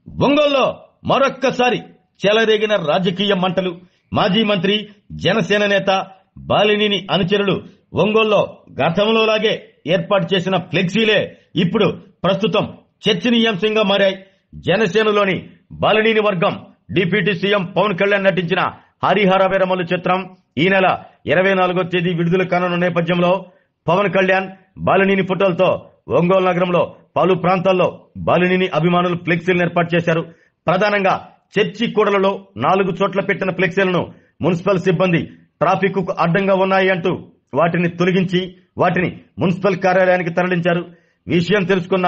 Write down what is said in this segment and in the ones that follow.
ఒంగోలులో మరొక్కసారి చెలరేగిన రాజకీయ మంటలు. మాజీ మంత్రి జనసేన నేత బాలినేని అనుచరులు ఒంగోలులో గతంలోలాగే ఏర్పాటు చేసిన ఫ్లెక్సీలే ఇప్పుడు ప్రస్తుతం చర్చనీయాంశంగా మారాయి. జనసేనలోని బాలినేని వర్గం డిప్యూటీ సీఎం పవన్ కళ్యాణ్ నటించిన హరిహర వీరమల్లు చిత్రం ఈ నెల 24వ తేదీ విడుదల కానున్న నేపథ్యంలో పవన్ కళ్యాణ్ బాలినేని ఫోటోలతో ఒంగోలు నగరంలో పలు ప్రాంతాల్లో బాలినేని అభిమానులు ఫ్లెక్సీలను ఏర్పాటు చేశారు. ప్రధానంగా చర్చి కూడలలో 4 చోట్ల పెట్టిన ఫ్లెక్సీలను మున్సిపల్ సిబ్బంది ట్రాఫిక్ కు అడ్డంగా ఉన్నాయి అంటూ వాటిని తొలగించి వాటిని మున్సిపల్ కార్యాలయానికి తరలించారు. విషయం తెలుసుకున్న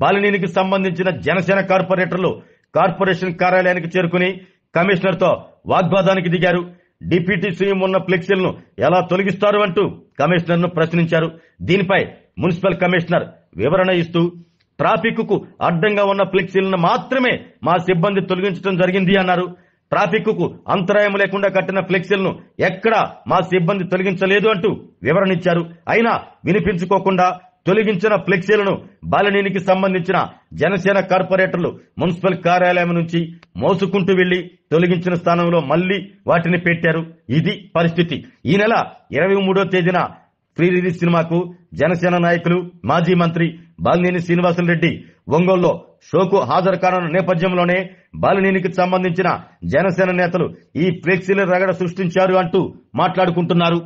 బాలినేనికి సంబంధించిన జనసేన కార్పొరేటర్లు కార్పొరేషన్ కార్యాలయానికి చేరుకుని కమిషనర్ తో వాగ్వాదానికి దిగారు. డిప్యూటీ సీఎం ఉన్న ఫ్లెక్సీలను ఎలా తొలగిస్తారు అంటూ కమిషనర్ ను ప్రశ్నించారు. దీనిపై మున్సిపల్ కమిషనర్ వివరణ ఇస్తూ ట్రాఫిక్ కు అడ్డంగా ఉన్న ఫ్లెక్సీలను మాత్రమే మా సిబ్బంది తొలగించడం జరిగింది అన్నారు. ట్రాఫిక్ కు అంతరాయం లేకుండా కట్టిన ఫ్లెక్సీలను ఎక్కడా మా సిబ్బంది తొలగించలేదు అంటూ వివరణిచ్చారు. అయినా వినిపించుకోకుండా తొలగించిన ఫ్లెక్సీలను బాలినేనికి సంబంధించిన జనసేన కార్పొరేటర్లు మున్సిపల్ కార్యాలయం నుంచి మోసుకుంటూ వెళ్లి తొలగించిన స్థానంలో మళ్లీ వాటిని పెట్టారు. ఇది పరిస్థితి. ఈ నెల 23వ తేదీన ప్రీ రిలీజ్ సినిమాకు జనసేన నాయకులు మాజీ మంత్రి బాలినేని శ్రీనివాసులరెడ్డి ఒంగోలులో షోకు హాజరు కానున్న నేపథ్యంలోనే బాలినేనికి సంబంధించిన జనసేన నేతలు ఈ ఫ్లెక్సీల రగడ సృష్టించారు అంటూ మాట్లాడుకుంటున్నారు.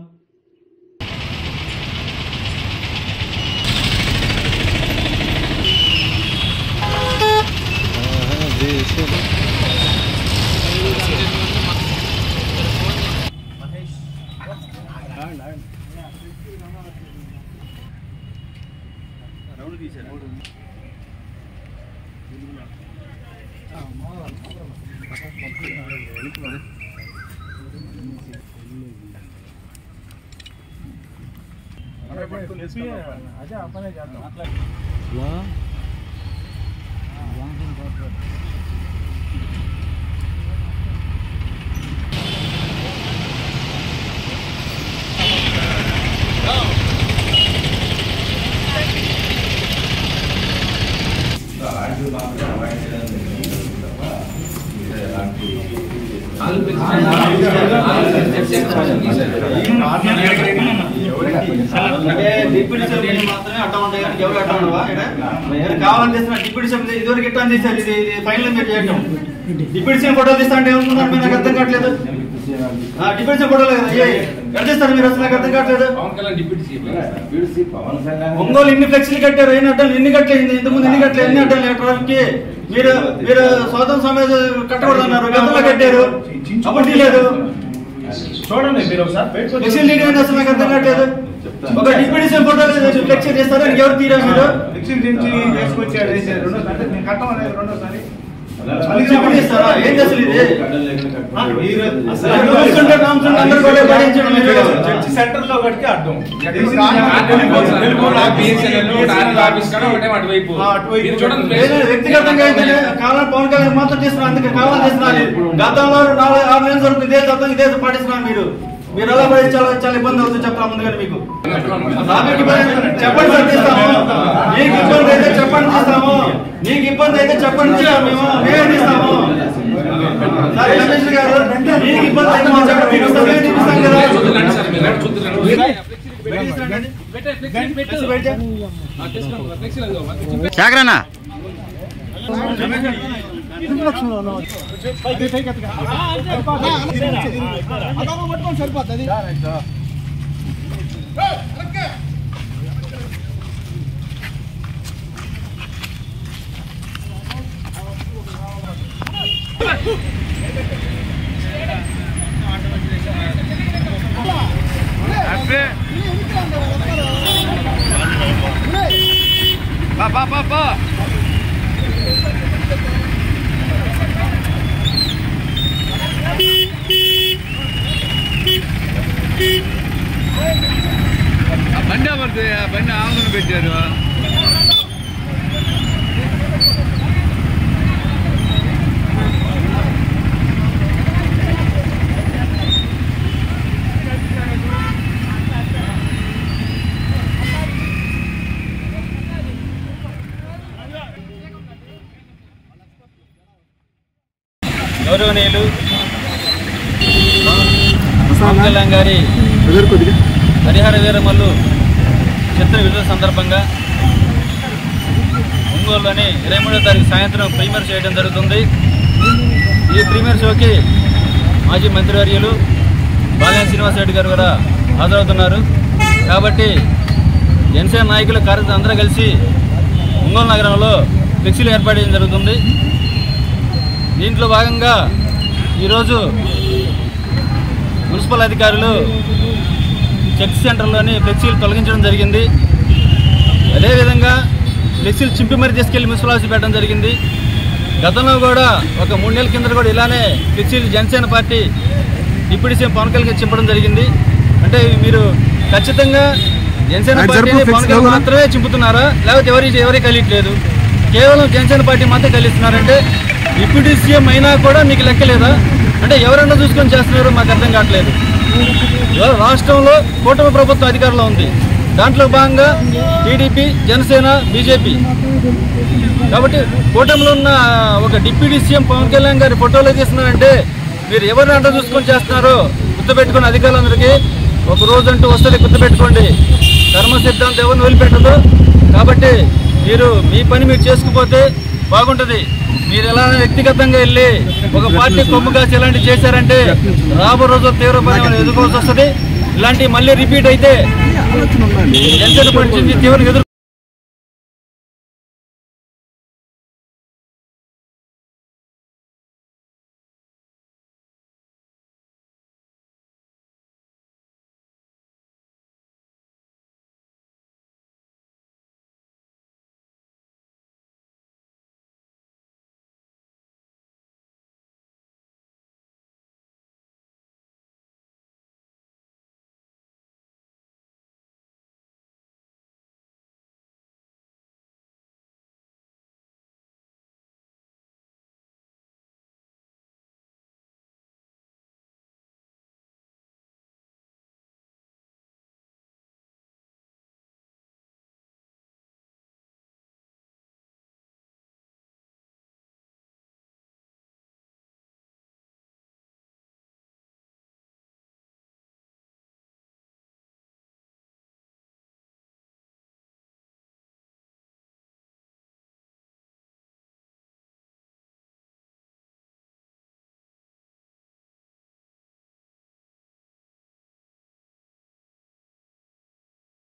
అదే అప్పనే చేద్దాం. డిప్యూటీ సభ్యులు మాత్రమే అట్లా ఉంటాయి కానీ ఎవరు అట్లా ఉండవా? కావాలని చేస్తున్నా డిప్యూటీ సభ్యులు ఇదివరకు ఎట్లా తీసారు. ఇది ఫైనల్ మీరు చేయటం. డిప్యూటీ సీఎం ఫోటోలు తీస్తా అంటే ఏమనుకుంటున్నారు మీరు? నాకు అర్థం కావట్లేదు. డిప్యూటీ సీఎం ఫోటోలు కదా ఎక్కడ తీస్తారు మీరు? అసలు నాకు అర్థం కావట్లేదు. ఒంగోలు ఇన్ని ఫ్లెక్సీలు కట్టారు. ఎన్ని అడ్డాలు ఎన్ని కట్టలేదు? ఇంతకుముందు ఎన్ని కట్టలేదు? ఎన్ని అడ్డాలు ట్రాఫిక్ కి? మీరు మీరు స్వాతంత్ర సమయం కట్టకూడదు అన్నారు. గతంలో కట్టారు, అప్పుడు తీయలేదు. చూడండి మీరు ఫ్లెక్సీలు తీయడం అసలు నాకు అర్థం కావట్లేదు. ఒక డిప్యూటీ సీఎం ఫోటోలు ఫ్లెక్సీ చేస్తారు, ఎవరు తీరా మీరు? ఏం చేస్తారు ఇది? సెంటర్ లో కట్టి అడ్డం వ్యక్తిగతంగా కావాలని పవన్ కళ్యాణ్ మాత్రం చేస్తున్నారు. అందుకే కావాలని చేస్తున్నారు. గతంలో 4-6 నెలల వరకు ఇదే చట్టం ఇదే పాటిస్తున్నారు. మీరు ఎలా పడి చాలా ఇబ్బంది అవుతుంది చెప్తాం ముందుగానే మీకు. చెప్పండి సార్, తీస్తాము. మీకు ఇబ్బంది అయితే చెప్పండి, తీస్తాము. మీకు ఇబ్బంది అయితే చెప్పండి, మేమే తీస్తాము. కమిషనర్ గారు మీకు ఇబ్బంది అయితే మా చెప్పండి, మీకు సమయం చూపిస్తాం కదా. జాగ్రత్త సరిపోతుంది. బండి పడుతుంది. బండి ఆందోళన పెట్టారు. గౌరవనీయులు పవన్ కళ్యాణ్ గారి హరిహర వీరమల్లు చిత్ర విడుదల సందర్భంగా ఒంగోలులోని 23వ తారీఖు సాయంత్రం ప్రీమియర్ చేయడం జరుగుతుంది. ఈ ప్రీమియర్ షోకి మాజీ మంత్రివర్యులు బాలినేని శ్రీనివాసరెడ్డి గారు కూడా హాజరవుతున్నారు. కాబట్టి జనసేన నాయకులు కార్యకర్తలు అందరూ కలిసి ఒంగోలు నగరంలో ఫ్లెక్సీలు ఏర్పాటు చేయడం జరుగుతుంది. దీంట్లో భాగంగా ఈరోజు మున్సిపల్ అధికారులు చర్చ్ సెంటర్లోని ఫ్లెక్సీలు తొలగించడం జరిగింది. అదేవిధంగా ఫ్లెక్సీలు చింపి మరీ తీసుకెళ్లి మున్సిపల్ ఆఫీస్ పెట్టడం జరిగింది. గతంలో కూడా ఒక 3 నెలల కింద కూడా ఇలానే ఫ్లెక్సీలు Janasena party deputy CM Pawan Kalyan చింపడం జరిగింది. అంటే మీరు ఖచ్చితంగా జనసేన పార్టీని పవన్ కళ్యాణ్ మాత్రమే చింపుతున్నారా, లేకపోతే ఎవరికి కలియట్లేదు, కేవలం జనసేన పార్టీ మాత్రం కలిస్తున్నారంటే డిప్యూటీ సీఎం అయినా కూడా మీకు లెక్కలేదా? అంటే ఎవరన్నా చూసుకొని చేస్తున్నారో మాకు అర్థం కావట్లేదు. రాష్ట్రంలో కూటమి ప్రభుత్వం అధికారంలో ఉంది. దాంట్లో భాగంగా టీడీపీ, జనసేన, బీజేపీ. కాబట్టి కూటమిలో ఉన్న ఒక డిప్యూటీ సీఎం పవన్ కళ్యాణ్ గారి ఫోటోలు తీస్తున్నారంటే మీరు ఎవరిని అంట చూసుకొని చేస్తున్నారో గుర్తుపెట్టుకుని అధికారులందరికీ ఒక రోజంటూ వస్తుంది, గుర్తుపెట్టుకోండి. ధర్మ సిద్ధాంతం ఎవరిని వదిలిపెట్టదు. కాబట్టి మీరు మీ పని మీరు చేసుకుపోతే బాగుంటుంది. మీరు ఎలా వ్యక్తిగతంగా వెళ్ళి ఒక పార్టీ కొమ్ము కాసి ఇలాంటివి చేశారంటే రాబో రోజు తీవ్ర పరిణామాలు ఎదుర్కోవాల్సి వస్తుంది. ఇలాంటివి మళ్ళీ రిపీట్ అయితే జనసేన పార్టీ తీవ్రంగా